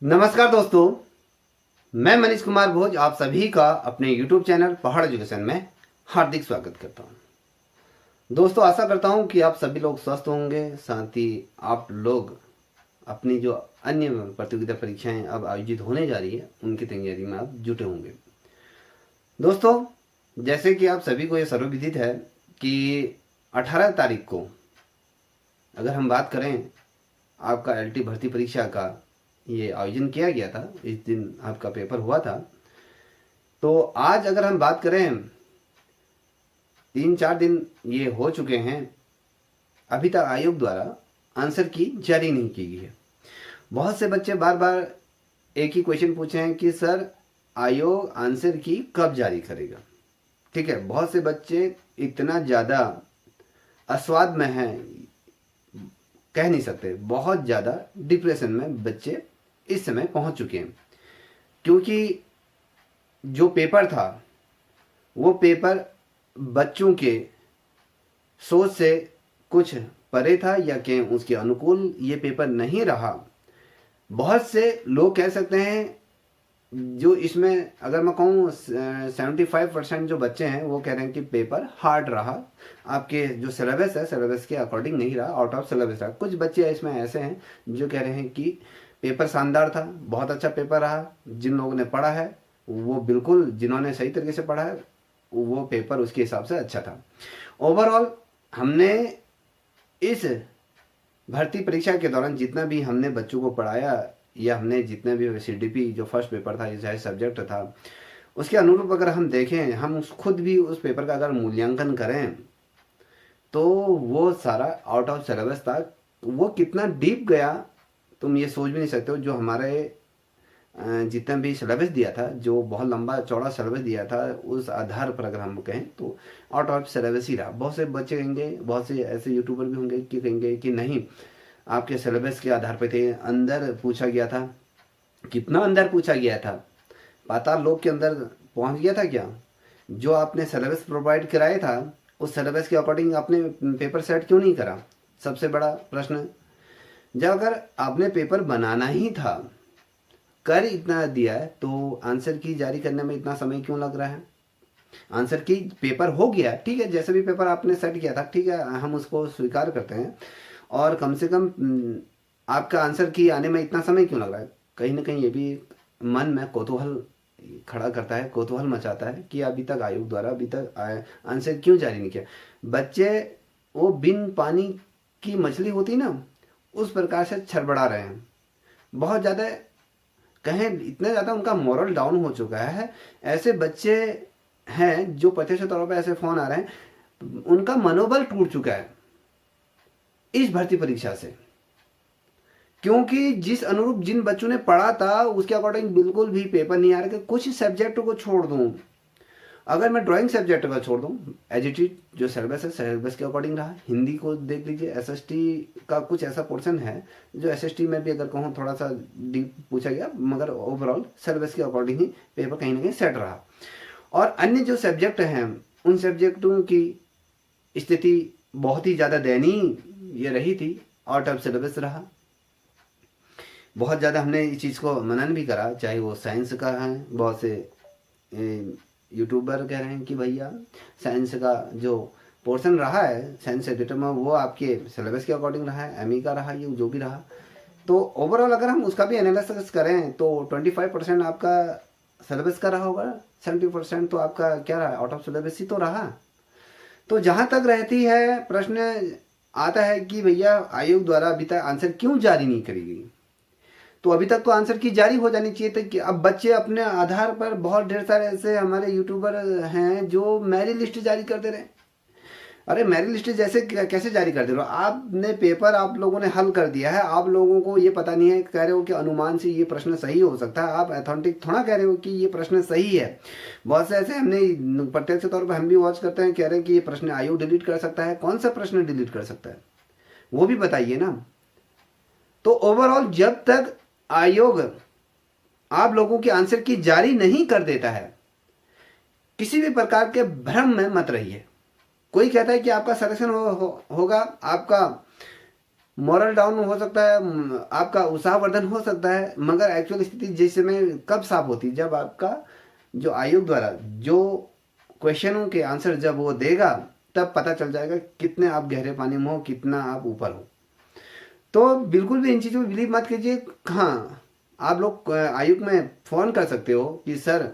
नमस्कार दोस्तों, मैं मनीष कुमार भोज आप सभी का अपने YouTube चैनल पहाड़ एजुकेशन में हार्दिक स्वागत करता हूं। दोस्तों, आशा करता हूं कि आप सभी लोग स्वस्थ होंगे, साथ ही आप लोग अपनी जो अन्य प्रतियोगिता परीक्षाएं अब आयोजित होने जा रही है उनकी तैयारी में आप जुटे होंगे। दोस्तों, जैसे कि आप सभी को ये सर्वविदित है कि 18 तारीख को अगर हम बात करें आपका LT भर्ती परीक्षा का ये आयोजन किया गया था, इस दिन आपका पेपर हुआ था। तो आज अगर हम बात करें 3-4 दिन ये हो चुके हैं, अभी तक आयोग द्वारा आंसर की जारी नहीं की गई है। बहुत से बच्चे बार बार एक ही क्वेश्चन पूछे हैं कि सर आयोग आंसर की कब जारी करेगा। ठीक है, बहुत से बच्चे इतना ज़्यादा अस्वाद में हैं, कह नहीं सकते, बहुत ज़्यादा डिप्रेशन में बच्चे इस समय पहुंच चुके हैं, क्योंकि जो पेपर था वो पेपर बच्चों के सोच से कुछ परे था या कि उसके अनुकूल ये पेपर नहीं रहा। बहुत से लोग कह सकते हैं, जो इसमें अगर मैं कहूँ 75% जो बच्चे हैं वो कह रहे हैं कि पेपर हार्ड रहा, आपके जो सिलेबस है सिलेबस के अकॉर्डिंग नहीं रहा, आउट ऑफ सिलेबस रहा। कुछ बच्चे इसमें ऐसे हैं जो कह रहे हैं कि पेपर शानदार था, बहुत अच्छा पेपर रहा, जिन लोगों ने पढ़ा है वो बिल्कुल, जिन्होंने सही तरीके से पढ़ा है वो पेपर उसके हिसाब से अच्छा था। ओवरऑल हमने इस भर्ती परीक्षा के दौरान जितना भी हमने बच्चों को पढ़ाया या हमने जितने भी CDP जो फर्स्ट पेपर था, चाहे सब्जेक्ट था, उसके अनुरूप अगर हम देखें, हम खुद भी उस पेपर का अगर मूल्यांकन करें तो वो सारा आउट ऑफ सिलेबस था। वो कितना डीप गया तुम ये सोच भी नहीं सकते हो। जो हमारे जितना भी सिलेबस दिया था, जो बहुत लंबा चौड़ा सिलेबस दिया था, उस आधार पर अगर हम कहें तो आउट ऑफ सिलेबस ही रहा। बहुत से बच्चे कहेंगे, बहुत से ऐसे यूट्यूबर भी होंगे कि कहेंगे कि नहीं, आपके सिलेबस के आधार पर थे, अंदर पूछा गया था। कितना अंदर पूछा गया था? पाताल लोक के अंदर पहुंच गया था क्या? जो आपने सिलेबस प्रोवाइड कराया था उस सिलेबस के अकॉर्डिंग आपने पेपर सेट क्यों नहीं करा? सबसे बड़ा प्रश्न। जब अगर आपने पेपर बनाना ही था, कर इतना दिया है, तो आंसर की जारी करने में इतना समय क्यों लग रहा है? आंसर की पेपर हो गया, ठीक है, जैसे भी पेपर आपने सेट किया था, ठीक है, हम उसको स्वीकार करते हैं। और कम से कम आपका आंसर की आने में इतना समय क्यों लग रहा है? कहीं ना कहीं ये भी मन में कौतूहल खड़ा करता है, कौतूहल मचाता है कि अभी तक आयोग द्वारा अभी तक आंसर क्यों जारी नहीं किया। बच्चे वो बिन पानी की मछली होती ना, उस प्रकार से छड़बड़ा रहे हैं। बहुत ज़्यादा कहें, इतना ज़्यादा उनका मोरल डाउन हो चुका है। ऐसे बच्चे हैं जो प्रत्यक्ष तौर पर ऐसे फ़ोन आ रहे हैं, उनका मनोबल टूट चुका है इस भर्ती परीक्षा से, क्योंकि जिस अनुरूप जिन बच्चों ने पढ़ा था उसके अकॉर्डिंग बिल्कुल भी पेपर नहीं आ रहा। कि कुछ सब्जेक्ट को छोड़ दूं, अगर मैं ड्राइंग सब्जेक्ट का छोड़ दूं, एज इट इज जो सिलेबस है सिलेबस के अकॉर्डिंग रहा। हिंदी को देख लीजिए, SST का कुछ ऐसा पोर्शन है जो SST में भी अगर कहूँ थोड़ा सा डीप पूछा गया, मगर ओवरऑल सिलेबस के अकॉर्डिंग ही पेपर कहीं ना कहीं सेट रहा। और अन्य जो सब्जेक्ट हैं उन सब्जेक्टों की स्थिति बहुत ही ज़्यादा दयनीय ये रही थी, आउट ऑफ सिलेबस रहा। बहुत ज़्यादा हमने इस चीज़ को मनन भी करा, चाहे वो साइंस का है। बहुत से यूट्यूबर कह रहे हैं कि भैया साइंस का जो पोर्शन रहा है साइंस एडिटर में, वो आपके सिलेबस के अकॉर्डिंग रहा है, ME का रहा, ये जो भी रहा। तो ओवरऑल अगर हम उसका भी एनालिसिस करें तो 25% आपका सिलेबस का रहा होगा, 70% तो आपका क्या रहा, आउट ऑफ सिलेबस ही तो रहा। तो जहाँ तक रहती है प्रश्न आता है कि भैया आयोग द्वारा अभी तक आंसर क्यों जारी नहीं करी गई। तो अभी तक तो आंसर की जारी हो जानी चाहिए थी। कि अब बच्चे अपने आधार पर, बहुत ढेर सारे ऐसे हमारे यूट्यूबर हैं जो मेरिट लिस्ट जारी कर दे रहे हैं। अरे मेरिट लिस्ट जैसे कैसे जारी कर दे रहे हो? आपने पेपर आप लोगों ने हल कर दिया है, आप लोगों को ये पता नहीं है, कह रहे हो कि अनुमान से ये प्रश्न सही हो सकता है। आप अथेंटिक थोड़ा कह रहे हो कि ये प्रश्न सही है। बहुत से ऐसे हमने प्रत्यक्ष तौर पर हम भी वॉच करते हैं, कह रहे हैं कि ये प्रश्न आयोग डिलीट कर सकता है। कौन सा प्रश्न डिलीट कर सकता है वो भी बताइए ना। तो ओवरऑल जब तक आयोग आप लोगों के आंसर की जारी नहीं कर देता है, किसी भी प्रकार के भ्रम में मत रहिए। कोई कहता है कि आपका सिलेक्शन होगा, आपका मोरल डाउन हो सकता है, आपका उत्साहवर्धन हो सकता है, मगर एक्चुअल स्थिति जिस समय कब साफ होती है, जब आपका जो आयोग द्वारा जो क्वेश्चनों के आंसर जब वो देगा, तब पता चल जाएगा कितने आप गहरे पानी में हो, कितना आप ऊपर हो। तो बिल्कुल भी इन चीज़ों में बिलीव मत कीजिए। हाँ, आप लोग आयोग में फ़ोन कर सकते हो कि सर,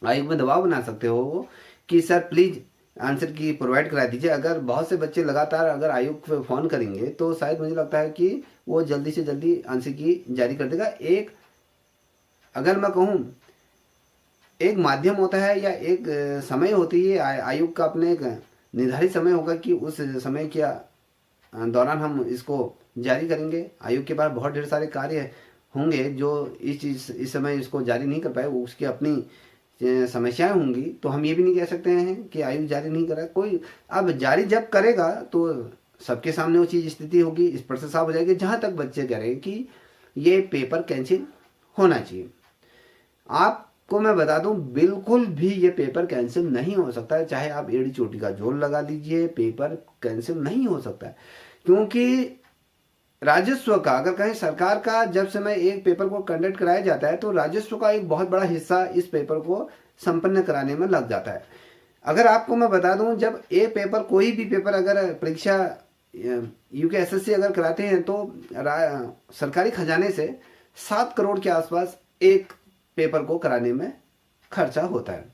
आयोग में दबाव बना सकते हो कि सर प्लीज़ आंसर की प्रोवाइड करा दीजिए। अगर बहुत से बच्चे लगातार अगर आयोग पे फ़ोन करेंगे तो शायद मुझे लगता है कि वो जल्दी से जल्दी आंसर की जारी कर देगा। एक, अगर मैं कहूँ, एक माध्यम होता है या एक समय होती है आयोग का, अपने एक निर्धारित समय होगा कि उस समय के दौरान हम इसको जारी करेंगे। आयोग के पास बहुत ढेर सारे कार्य होंगे जो इस समय इसको जारी नहीं कर पाए, उसकी अपनी समस्याएं होंगी। तो हम ये भी नहीं कह सकते हैं कि आयोग जारी नहीं कर रहा है कोई। अब जारी जब करेगा तो सबके सामने वो चीज़ स्थिति होगी, इस पर से साफ हो जाएगी। जहाँ तक बच्चे कह रहे हैं कि ये पेपर कैंसिल होना चाहिए, आपको मैं बता दूं बिल्कुल भी ये पेपर कैंसिल नहीं हो सकता है। चाहे आप एड़ी चोटी का जोर लगा लीजिए, पेपर कैंसिल नहीं हो सकता है। क्योंकि राजस्व का, अगर कहें सरकार का, जब समय एक पेपर को कंडक्ट कराया जाता है तो राजस्व का एक बहुत बड़ा हिस्सा इस पेपर को संपन्न कराने में लग जाता है। अगर आपको मैं बता दूं, जब एक पेपर, कोई भी पेपर अगर परीक्षा यूकेएसएससी अगर कराते हैं तो सरकारी खजाने से 7 करोड़ के आसपास एक पेपर को कराने में खर्चा होता है।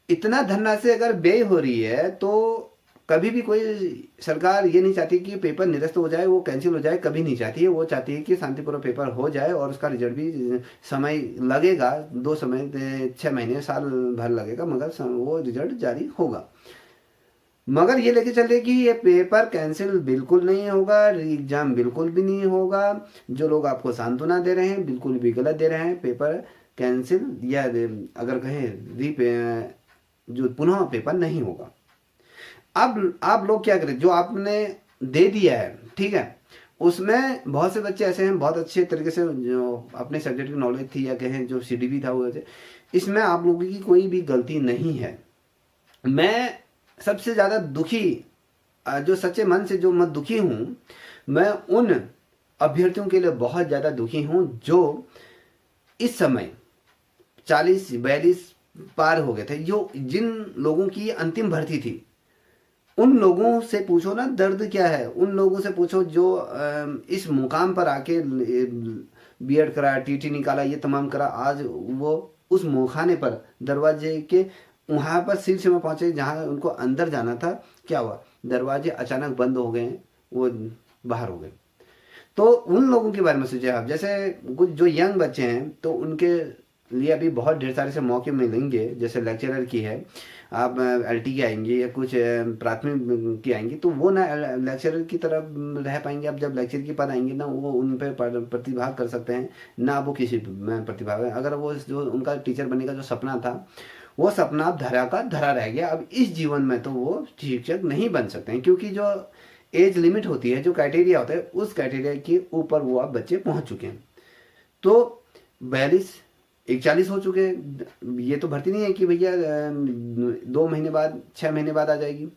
इतना धनराशि अगर व्यय हो रही है तो कभी भी कोई सरकार ये नहीं चाहती कि पेपर निरस्त हो जाए, वो कैंसिल हो जाए, कभी नहीं चाहती है। वो चाहती है कि शांतिपूर्वक पेपर हो जाए और उसका रिजल्ट भी, समय लगेगा, 2 समय 6 महीने साल भर लगेगा, मगर वो रिजल्ट जारी होगा। मगर ये लेके चल रहे कि ये पेपर कैंसिल बिल्कुल नहीं होगा, एग्जाम बिल्कुल भी नहीं होगा। जो लोग आपको सांत्वना दे रहे हैं बिल्कुल भी गलत दे रहे हैं। पेपर कैंसिल या अगर कहें जो पुनः पेपर नहीं होगा। अब आप लोग क्या करें, जो आपने दे दिया है, ठीक है, उसमें बहुत से बच्चे ऐसे हैं बहुत अच्छे तरीके से जो अपने सब्जेक्ट की नॉलेज थी या कहें जो सीडीपी था वो थे, इसमें आप लोगों की कोई भी गलती नहीं है। मैं सबसे ज़्यादा दुखी, जो सच्चे मन से जो मैं दुखी हूँ, मैं उन अभ्यर्थियों के लिए बहुत ज़्यादा दुखी हूँ जो इस समय 40-42 पार हो गए थे, जो जिन लोगों की अंतिम भर्ती थी। उन लोगों से पूछो ना दर्द क्या है, उन लोगों से पूछो जो इस मुकाम पर आके बीएड करा, टीटी निकाला, ये तमाम करा, आज वो उस मुखाने पर, दरवाजे के वहाँ पर शीर्ष में पहुँचे जहाँ उनको अंदर जाना था। क्या हुआ, दरवाजे अचानक बंद हो गए, वो बाहर हो गए। तो उन लोगों के बारे में सोचिए आप। जैसे कुछ जो यंग बच्चे हैं तो उनके लिए अभी बहुत ढेर सारे से मौके मिलेंगे। जैसे लेक्चरर की है, आप एलटी की आएंगे या कुछ प्राथमिक की आएंगी, तो वो ना लेक्चरर की तरफ रह पाएंगे। अब जब लेक्चर की पद आएंगे ना, वो उन पर प्रतिभाग कर सकते हैं ना, वो किसी में प्रतिभाग है। अगर वो जो उनका टीचर बनने का जो सपना था, वो सपना अब धरा का धरा रह गया। अब इस जीवन में तो वो शिक्षक नहीं बन सकते हैं, क्योंकि जो एज लिमिट होती है, जो क्राइटेरिया होता है, उस क्राइटेरिया के ऊपर वो अब बच्चे पहुंच चुके हैं। तो 42-41 हो चुके हैं। ये तो भर्ती नहीं है कि भैया 2 महीने बाद, 6 महीने बाद आ जाएगी।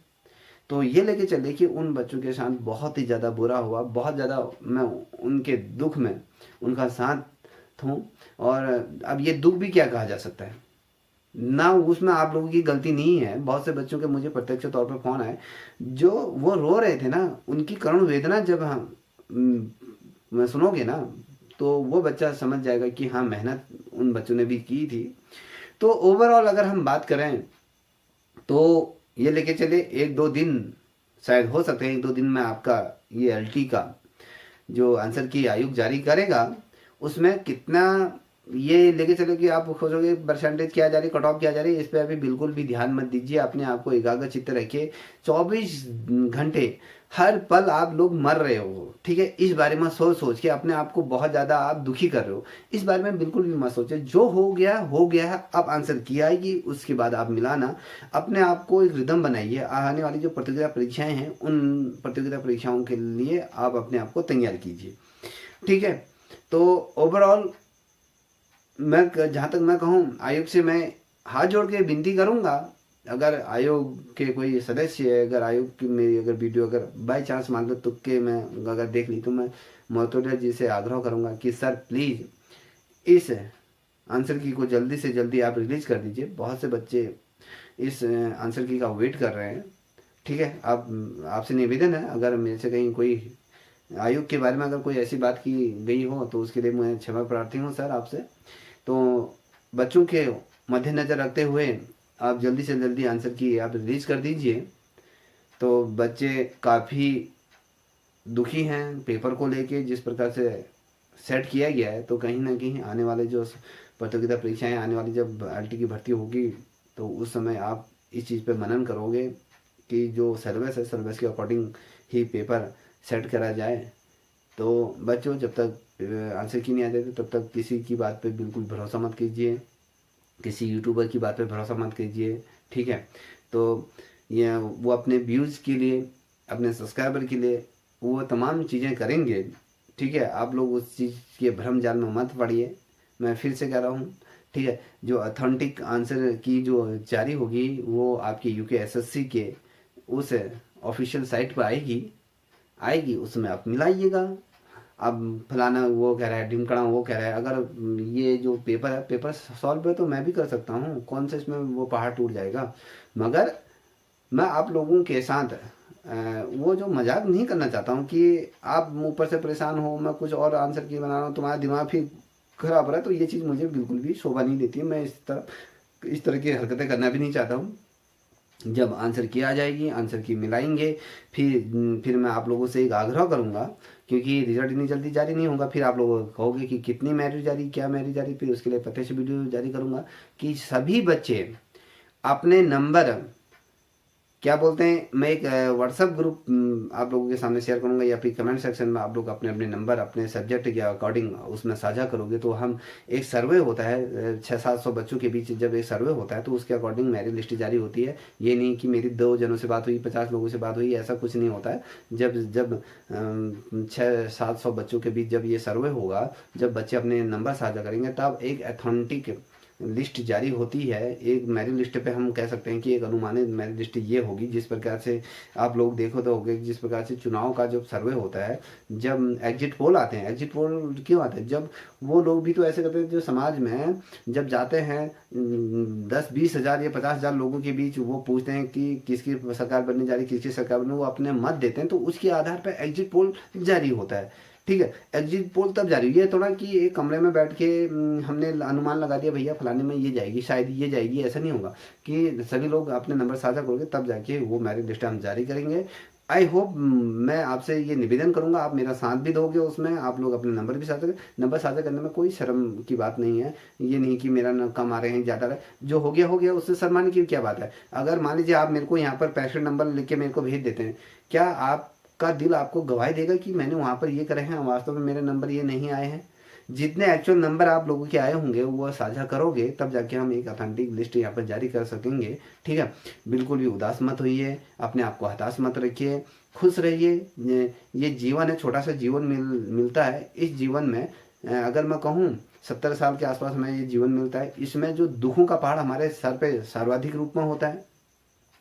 तो ये लेके चले कि उन बच्चों के साथ बहुत ही ज़्यादा बुरा हुआ, बहुत ज़्यादा मैं उनके दुख में उनका साथ हूँ। और अब ये दुख भी क्या कहा जा सकता है ना, उसमें आप लोगों की गलती नहीं है। बहुत से बच्चों के मुझे प्रत्यक्ष तौर पर फोन आए, जो वो रो रहे थे ना, उनकी करुण वेदना जब मैं सुनोगे ना, तो वो बच्चा समझ जाएगा कि हाँ, मेहनत उन बच्चों ने भी की थी। तो ओवरऑल अगर हम बात करें तो ये लेके चले 1-2 दिन, शायद हो सकते हैं 1-2 दिन में आपका ये एलटी का जो आंसर की आयोग जारी करेगा, उसमें कितना ये लेके चले कि आप खोजोगे परसेंटेज क्या जा रही, कट ऑफ क्या जा रही है, इस पर अभी बिल्कुल भी ध्यान मत दीजिए। अपने आप को एकाग्र चित्त रखिए। 24 घंटे हर पल आप लोग मर रहे हो, ठीक है, इस बारे में सोच के अपने आप को बहुत ज़्यादा आप दुखी कर रहे हो। इस बारे में बिल्कुल भी मत सोचे। जो हो गया हो गया है। अब आंसर की आएगी, उसके बाद आप मिलाना। अपने आप को एक रिदम बनाइए। आने वाली जो प्रतियोगिता परीक्षाएं हैं, उन प्रतियोगिता परीक्षाओं के लिए आप अपने आप को तैयार कीजिए, ठीक है। तो ओवरऑल मैं, जहाँ तक मैं कहूँ, आयोग से मैं हाथ जोड़ के विनती करूँगा अगर आयोग के कोई सदस्य है, अगर आयोग की मेरी अगर वीडियो अगर बाई चांस मान लो तुक्के में अगर देख ली, तो मैं महोदय जी से आग्रह करूँगा कि सर प्लीज़ इस आंसर की को जल्दी से जल्दी आप रिलीज़ कर दीजिए। बहुत से बच्चे इस आंसर की का वेट कर रहे हैं। ठीक है, आप आपसे निवेदन है, अगर मेरे से कहीं कोई आयोग के बारे में अगर कोई ऐसी बात की गई हो तो उसके लिए मैं क्षमा प्रार्थी हूँ सर आपसे। तो बच्चों के मद्देनज़र रखते हुए आप जल्दी से जल्दी आंसर की आप रिलीज़ कर दीजिए। तो बच्चे काफ़ी दुखी हैं पेपर को लेके, जिस प्रकार से सेट किया गया है। तो कहीं ना कहीं आने वाले जो प्रतियोगिता परीक्षाएं आने वाली, जब आईटी की भर्ती होगी, तो उस समय आप इस चीज़ पे मनन करोगे कि जो सिलेबस है, सिलेबस के अकॉर्डिंग ही पेपर सेट करा जाए। तो बच्चों, जब तक आंसर की नहीं आ जाती तब तक किसी की बात पे बिल्कुल भरोसा मत कीजिए, किसी यूट्यूबर की बात पे भरोसा मत कीजिए। ठीक है, तो ये वो अपने व्यूज़ के लिए, अपने सब्सक्राइबर के लिए वो तमाम चीज़ें करेंगे। ठीक है, आप लोग उस चीज़ के भ्रम जाल में मत पड़िए। मैं फिर से कह रहा हूँ, ठीक है, जो ऑथेंटिक आंसर की जो जारी होगी वो आपके यूके एसएससी के उस ऑफिशियल साइट पर आएगी, उसमें आप मिलाइएगा। अब फलाना वो कह रहा है, ढिमकड़ा वो कह रहा है, अगर ये जो पेपर है, पेपर सॉल्व है तो मैं भी कर सकता हूँ, कौन सा इसमें वो पहाड़ टूट जाएगा। मगर मैं आप लोगों के साथ वो जो मजाक नहीं करना चाहता हूँ कि आप ऊपर से परेशान हो, मैं कुछ और आंसर की बना रहा हूँ, तुम्हारा दिमाग भी खराब हो रहा है। तो ये चीज़ मुझे बिल्कुल भी शोभा नहीं देती है। मैं इस तरह की हरकतें करना भी नहीं चाहता हूँ। जब आंसर की आ जाएगी, आंसर की मिलाएंगे, फिर मैं आप लोगों से एक आग्रह करूँगा, क्योंकि रिजल्ट इतनी जल्दी जारी नहीं होगा। फिर आप लोग कहोगे कि कितनी मेरिट जारी, क्या मेरिट जारी, फिर उसके लिए प्रत्यक्ष वीडियो जारी करूँगा कि सभी बच्चे अपने नंबर, क्या बोलते हैं, मैं एक व्हाट्सएप ग्रुप आप लोगों के सामने शेयर करूंगा, या फिर कमेंट सेक्शन में आप लोग अपने अपने नंबर अपने सब्जेक्ट के अकॉर्डिंग उसमें साझा करोगे। तो हम एक सर्वे होता है 600-700 बच्चों के बीच, जब एक सर्वे होता है तो उसके अकॉर्डिंग मेरिट लिस्ट जारी होती है। ये नहीं कि मेरी 2 जनों से बात हुई, 50 लोगों से बात हुई, ऐसा कुछ नहीं होता है। जब 600-700 बच्चों के बीच जब ये सर्वे होगा, जब बच्चे अपने नंबर साझा करेंगे, तब एक अथेंटिक लिस्ट जारी होती है। एक मेरिट लिस्ट पे हम कह सकते हैं कि एक अनुमानित मेरिट लिस्ट ये होगी। जिस प्रकार से आप लोग देखो तो होगे, जिस प्रकार से चुनाव का जब सर्वे होता है, जब एग्जिट पोल आते हैं, एग्जिट पोल क्यों आते हैं, जब वो लोग भी तो ऐसे करते हैं जो समाज में जब जाते हैं 10-20 हज़ार या 50,000 लोगों के बीच, वो पूछते हैं कि किसकी सरकार बनने जा रही, किसकी सरकार बनने, वो अपने मत देते हैं। तो उसके आधार पर एग्जिट पोल जारी होता है। ठीक है, एग्जिट पोल तब जारी हुई है, थोड़ा कि एक कमरे में बैठ के हमने अनुमान लगा दिया भैया फलाने में ये जाएगी, शायद ये जाएगी, ऐसा नहीं होगा कि सभी लोग अपने नंबर साझा करोगे तब जाके वो मेरिट लिस्ट हम जारी करेंगे। आई होप, मैं आपसे ये निवेदन करूंगा, आप मेरा साथ भी दोगे उसमें, आप लोग अपने नंबर भी साझा करें। नंबर साझा करने में कोई शर्म की बात नहीं है। ये नहीं कि मेरा न कम आ रहे हैं, ज़्यादा रहे, जो हो गया उससे शर्माने की क्या बात है। अगर मान लीजिए आप मेरे को यहाँ पर 65 नंबर लिख के मेरे को भेज देते हैं, क्या आपका दिल आपको गवाही देगा कि मैंने वहाँ पर ये करे हैं, वास्तव में मेरे नंबर ये नहीं आए हैं। जितने एक्चुअल नंबर आप लोगों के आए होंगे वो साझा करोगे, तब जाके हम एक ऑथेंटिक लिस्ट यहाँ पर जारी कर सकेंगे। ठीक है, बिल्कुल भी उदास मत होइए, अपने आप को हताश मत रखिए, खुश रहिए। ये जीवन है, छोटा सा जीवन मिलता है। इस जीवन में अगर मैं कहूँ 70 साल के आसपास में ये जीवन मिलता है। इसमें जो दुखों का पहाड़ हमारे सर पे सर्वाधिक रूप में होता है,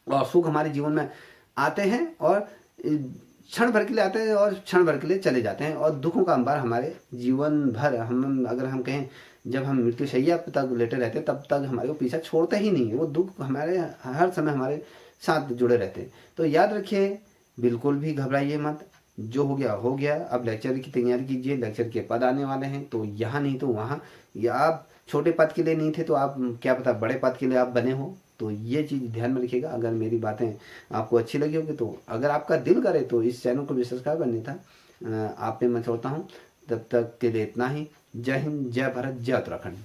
और सुख हमारे जीवन में आते हैं और क्षण भर के लिए आते हैं और क्षण भर के लिए चले जाते हैं, और दुखों का अंबार हमारे जीवन भर, हम अगर हम कहें जब हम मृत्यु शैया तक लेटे रहते हैं तब तक हमारे को पीछा छोड़ता ही नहीं है। वो दुख हमारे हर समय हमारे साथ जुड़े रहते हैं। तो याद रखिए, बिल्कुल भी घबराइए मत, जो हो गया हो गया। अब लेक्चर की तैयारी कीजिए, लेक्चर के पद आने वाले हैं, तो यहाँ नहीं तो वहाँ, या आप छोटे पद के लिए नहीं थे तो आप क्या पता बड़े पद के लिए आप बने हो। तो ये चीज़ ध्यान में रखिएगा। अगर मेरी बातें आपको अच्छी लगी होगी, तो अगर आपका दिल करे तो इस चैनल को भी सब्सक्राइब करने था। आप पे मैं छोड़ता हूँ, तब तक के लिए इतना ही। जय हिंद, जय भारत, जय उत्तराखंड।